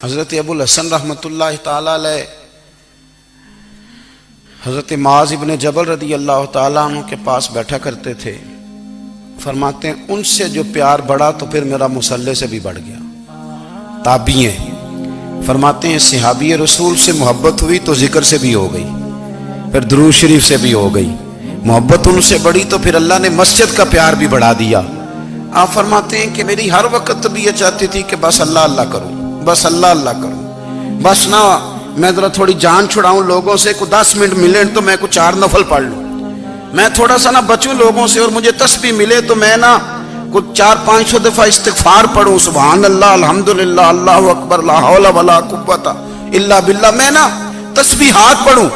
حضرت ابو الحسن رحمتاللہ تعالیٰ علیہ حضرت معاذ ابن جبل رضی اللہ تعالیٰ عنہ کے پاس بیٹھا کرتے تھے۔ فرماتے ہیں ان سے جو پیار بڑھا تو پھر میرا مصلی سے بھی بڑھ گیا۔ تابعی ہیں، فرماتے ہیں صحابی رسول سے محبت ہوئی تو ذکر سے بھی ہو گئی، پھر درود شریف سے بھی ہو گئی، محبت ان سے بڑھی تو پھر اللہ نے مسجد کا پیار بھی بڑھا دیا۔ آپ فرماتے ہیں کہ میری ہر وقت طبیعت چاہتی تھی کہ بس اللہ اللہ کروں، بس اللہ اللہ کروں، بس نہ میں ذرا تھوڑی جان چھڑاؤں لوگوں سے، کوئی 10 منٹ ملے تو میں کوئی 4 نفل پڑھ لوں، میں تھوڑا سا نہ بچوں لوگوں سے، اور مجھے تسبیح ملے تو میں نہ کچھ 400-500 دفعہ استغفار پڑھوں، سبحان اللہ الحمدللہ اللہ اکبر لا حول ولا قوت الا باللہ، میں نہ تسبیحات پڑھوں۔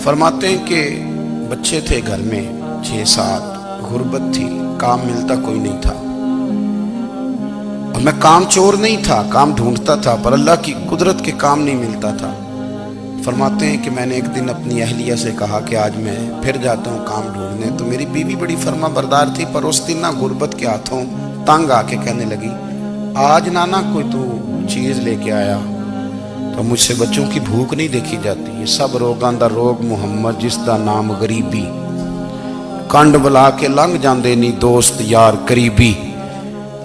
فرماتے ہیں کہ بچے تھے گھر میں 6-7، غربت تھی، کام ملتا کوئی نہیں تھا، اور میں کام چور نہیں تھا، کام ڈھونڈتا تھا، پر اللہ کی قدرت کے کام نہیں ملتا تھا۔ فرماتے ہیں کہ میں نے ایک دن اپنی اہلیہ سے کہا کہ آج میں پھر جاتا ہوں کام ڈھونڈنے، تو میری بیوی بڑی فرما بردار تھی، پر اس دن نہ غربت کے ہاتھوں تنگ آ کے کہنے لگی آج نانا کوئی تو چیز لے کے آیا، تو مجھ سے بچوں کی بھوک نہیں دیکھی جاتی، یہ سب روگاں دا روگ محمد جس دا نام غریبی، کنڈ بلا کے لنگ جاندے نہیں دوست یار قریبی،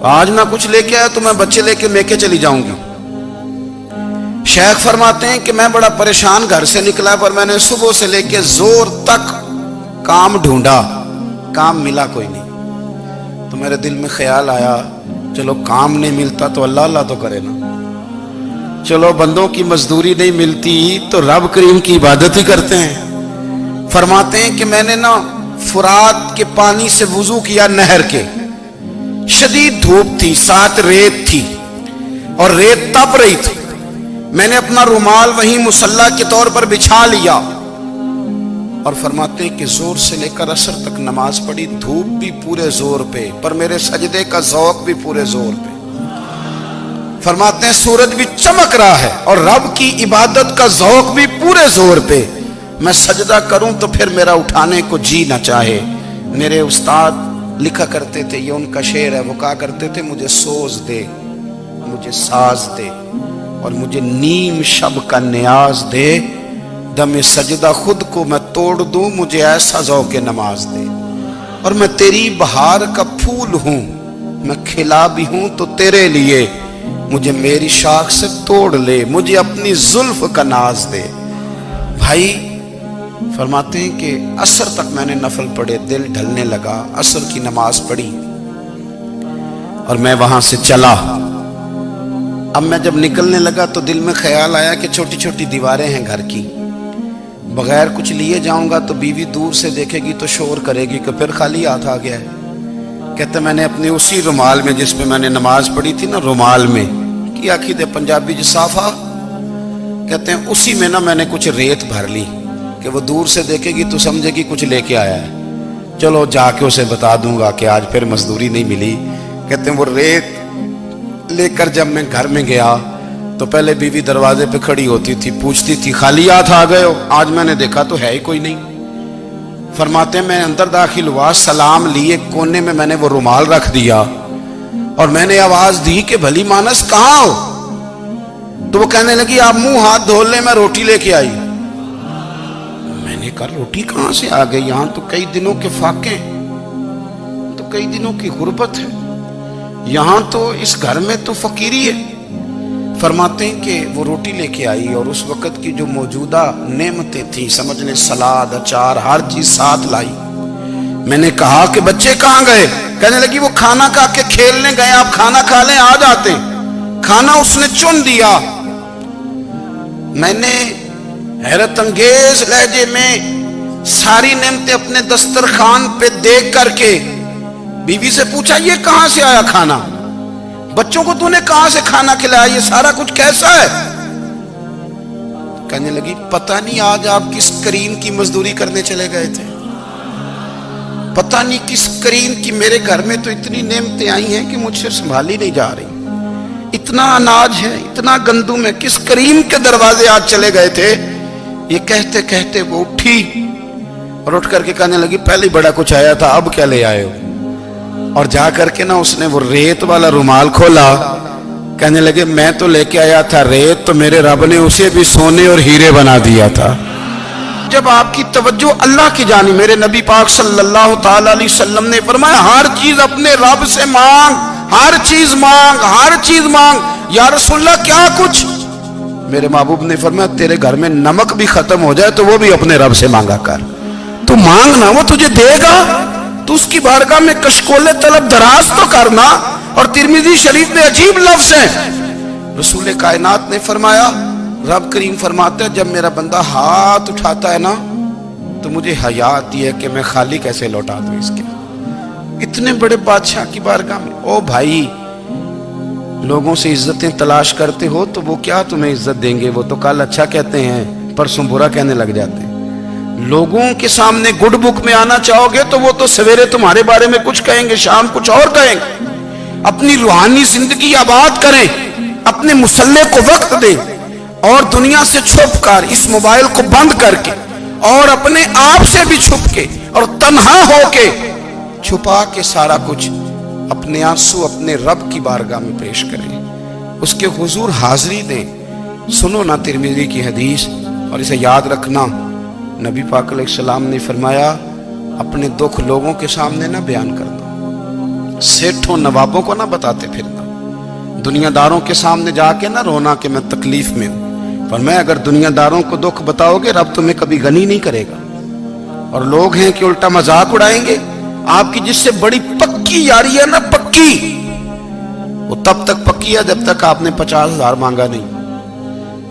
آج نہ کچھ لے کے آیا تو میں بچے لے کے میکے چلی جاؤں گی۔ شیخ فرماتے ہیں کہ میں بڑا پریشان گھر سے نکلا، پر میں نے صبح سے لے کے زور تک کام ڈھونڈا، کام ملا کوئی نہیں، تو میرے دل میں خیال آیا چلو کام نہیں ملتا تو اللہ اللہ تو کرے نا، چلو بندوں کی مزدوری نہیں ملتی تو رب کریم کی عبادت ہی کرتے ہیں۔ فرماتے ہیں کہ میں نے نا فرات کے پانی سے وضو کیا، نہر کے، شدید دھوپ تھی، ساتھ ریت تھی اور ریت تپ رہی تھی، میں نے اپنا رومال وہیں مصلی کے طور پر بچھا لیا، اور فرماتے ہیں کہ زور سے لے کر عصر تک نماز پڑھی، دھوپ بھی پورے زور پہ، پر میرے سجدے کا ذوق بھی پورے زور پہ۔ فرماتے ہیں سورج بھی چمک رہا ہے اور رب کی عبادت کا ذوق بھی پورے زور پہ، میں سجدہ کروں تو پھر میرا اٹھانے کو جی نہ چاہے۔ میرے استاد لکھا کرتے تھے، یہ ان کا شعر ہے، وہ کہا کرتے تھے مجھے سوز دے، مجھے ساز دے، اور مجھے نیم شب کا نیاز دے، دم سجدہ خود کو میں توڑ دوں، مجھے ایسا ذوق نماز دے، اور میں تیری بہار کا پھول ہوں، میں کھلا بھی ہوں تو تیرے لیے، مجھے میری شاخ سے توڑ لے، مجھے اپنی زلف کا ناز دے۔ بھائی فرماتے ہیں کہ عصر تک میں نے نفل پڑھے، دل ڈھلنے لگا، عصر کی نماز پڑھی اور میں وہاں سے چلا۔ اب میں جب نکلنے لگا تو دل میں خیال آیا کہ چھوٹی چھوٹی دیواریں ہیں گھر کی، بغیر کچھ لیے جاؤں گا تو بیوی دور سے دیکھے گی تو شور کرے گی کہ پھر خالی ہاتھ آ گیا ہے۔ کہتے میں نے اپنے اسی رومال میں جس پہ میں نے نماز پڑھی تھی نا، رومال میں کی آخی دے پنجابی جسافہ کہتے ہیں، اسی میں نا میں نے کچھ ریت بھر لی کہ وہ دور سے دیکھے گی تو سمجھے گی کچھ لے کے آیا ہے، چلو جا کے اسے بتا دوں گا کہ آج پھر مزدوری نہیں ملی۔ کہتے ہیں وہ ریت لے کر جب میں گھر میں گیا تو پہلے بیوی دروازے پہ کھڑی ہوتی تھی، پوچھتی تھی خالی ہاتھ آ گئے ہو؟ آج میں نے دیکھا تو ہے ہی کوئی نہیں۔ فرماتے ہیں میں اندر داخل ہوا، سلام لیے، کونے میں میں نے وہ رومال رکھ دیا اور میں نے آواز دی کہ بھلی مانس کہاں ہو؟ تو وہ کہنے لگی آپ منہ ہاتھ دھو لیں، میں روٹی لے کے آئی۔ میں نے کہا روٹی کہاں سے آ گئی؟ یہاں تو کئی دنوں کے فاقے، تو کئی دنوں کی غربت ہے، یہاں تو اس گھر میں تو فقیری ہے۔ فرماتے ہیں کہ وہ روٹی لے کے آئی اور اس وقت کی جو موجودہ نعمتیں تھیں، سمجھ لیں سلاد، اچار، ہر چیز ساتھ لائی۔ میں نے کہا کہ بچے کہاں گئے؟ کہنے لگی وہ کھانا کھا کے کھیلنے گئے، آپ کھانا کھا لیں آ جاتے۔ کھانا اس نے چن دیا۔ میں نے حیرت انگیز لہجے میں ساری نعمتیں اپنے دسترخوان پہ دیکھ کر کے بیوی سے پوچھا یہ کہاں سے آیا کھانا؟ بچوں کو تو نے کہاں سے کھانا کھلایا؟ یہ سارا کچھ کیسا ہے؟ کہنے لگی پتہ نہیں آج آپ کس کریم کی مزدوری کرنے چلے گئے تھے، پتہ نہیں کس کریم کی، میرے گھر میں تو اتنی نعمتیں آئی ہیں کہ مجھ سے سنبھالی نہیں جا رہی، اتنا اناج ہے، اتنا گندم ہے، کس کریم کے دروازے آج چلے گئے تھے؟ یہ کہتے کہتے وہ اٹھی اور اٹھ کر کے کہنے لگی پہلے بڑا کچھ آیا تھا، اب کیا لے آئے ہو؟ اور جا کر کے نا اس نے وہ ریت والا رومال کھولا کہنے لگے میں تو لے کے آیا تھا ریت، تو میرے رب نے اسے بھی سونے اور ہیرے بنا دیا تھا۔ جب آپ کی توجہ اللہ کی جانب، میرے نبی پاک صلی اللہ تعالی علیہ وسلم نے فرمایا ہر چیز اپنے رب سے مانگ، ہر چیز مانگ، ہر چیز مانگ۔ یا رسول اللہ کیا کچھ؟ میرے محبوب نے فرمایا تیرے گھر میں نمک بھی ختم ہو جائے تو وہ بھی اپنے رب سے مانگا کر، تو مانگنا وہ تجھے دے گا، تو اس کی بارگاہ میں کشکول طلب دراز تو کرنا۔ اور ترمذی شریف میں عجیب لفظ ہے، رسول کائنات نے فرمایا، رب کریم فرماتا ہے جب میرا بندہ ہاتھ اٹھاتا ہے نا تو مجھے حیا آتی ہے کہ میں خالی کیسے لوٹا دوں اس کے۔ اتنے بڑے بادشاہ کی بارگاہ میں، او بھائی لوگوں سے عزتیں تلاش کرتے ہو تو وہ کیا تمہیں عزت دیں گے؟ وہ تو کل اچھا کہتے ہیں پرسوں برا کہنے لگ جاتے ہیں۔ لوگوں کے سامنے گڈ بک میں آنا چاہو گے تو وہ تو سویرے تمہارے بارے میں کچھ کہیں گے، شام کچھ اور کہیں گے۔ اپنی روحانی زندگی آباد کریں، اپنے مسلح کو وقت دیں، اور دنیا سے چھپ کر اس موبائل کو بند کر کے اور اپنے آپ سے بھی چھپ کے اور تنہا ہو کے چھپا کے سارا کچھ اپنے آنسو اپنے رب کی بارگاہ میں پیش کریں، اس کے حضور حاضری دیں۔ سنو نا ترمذی کی حدیث، اور اسے یاد رکھنا، نبی پاک علیہ السلام نے فرمایا اپنے دکھ لوگوں کے سامنے نہ بیان کرنا، سیٹھوں نوابوں کو نہ بتاتے پھرنا، دنیا داروں کے سامنے جا کے نہ رونا کہ میں تکلیف میں ہوں۔ فرمایا اگر دنیا داروں کو دکھ بتاؤ گے رب تمہیں کبھی غنی نہیں کرے گا۔ اور لوگ ہیں کہ الٹا مذاق اڑائیں گے، آپ کی جس سے بڑی پکی یاری ہے نا، پکی، وہ تب تک پکی ہے جب تک آپ نے 50,000 مانگا نہیں،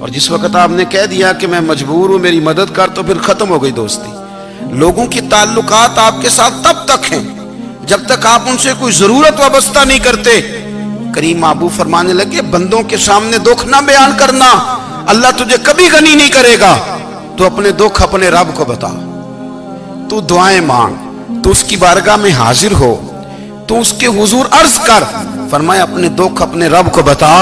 اور جس وقت آپ نے کہہ دیا کہ میں مجبور ہوں میری مدد کر تو پھر ختم ہو گئی دوستی۔ لوگوں کی تعلقات آپ کے ساتھ تب تک ہیں جب تک آپ ان سے کوئی ضرورت وابستہ نہیں کرتے۔ کریم محبوب فرمانے لگے بندوں کے سامنے دکھ نہ بیان کرنا، اللہ تجھے کبھی غنی نہیں کرے گا۔ تو اپنے دکھ اپنے رب کو بتا، تو دعائیں مانگ، تو اس کی بارگاہ میں حاضر ہو، تو اس کے حضور عرض کر۔ فرمایا اپنے دکھ اپنے رب کو بتا،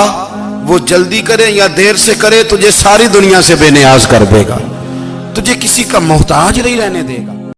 وہ جلدی کرے یا دیر سے کرے تجھے ساری دنیا سے بے نیاز کر دے گا، تجھے کسی کا محتاج نہیں رہنے دے گا۔